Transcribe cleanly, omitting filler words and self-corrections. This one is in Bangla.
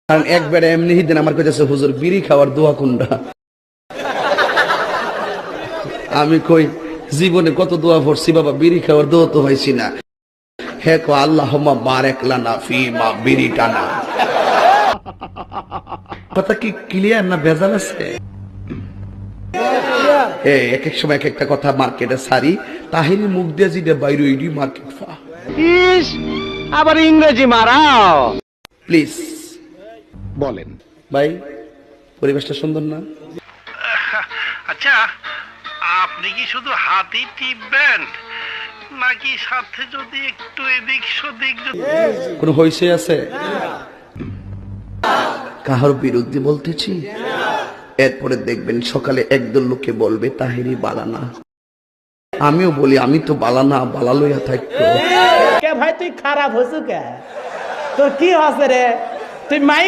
কারণ একবারে এমনি দিন আমার কাছে হুজুর বিড়ি খাওয়ার দোয়া কোনটা। আমি কই জীবনে কত দোয়া পড়ছি বাবা, বিড়ি খাওয়ার দোয়া তো হয়েছি না। হে কো আল্লাহুম্মা বারিক লানা ফিমা বিড়ি টানা। কথা কি ক্লিয়ার না ভেজাল আছে? এক এক সময় এক একটা কথা মার্কেটে সারি, তাহিনী মুখ দিয়ে যেটা বাইরে ওইটি মার্কেট ফা। আবার ইংরেজি মারাও। প্লিজ বলেন ভাই, পরিবেশটা সুন্দর না? আচ্ছা, আপনি কি শুধু হাতই টিপবেন নাকি সাথে যদি একটু এদিক সেদিক কোন হইছে আছে? কাহার বিরুদ্ধে বলতেছি? এরপরে দেখবেন সকালে একদল লোকে বলবে তাহিরি বালানা। আমিও বলি আমি তো বালানা, বালা লইয়া থাকতো। কে ভাই তুই খারাপ হইছু কে? তোর কি হচ্ছে রে? তুই মাই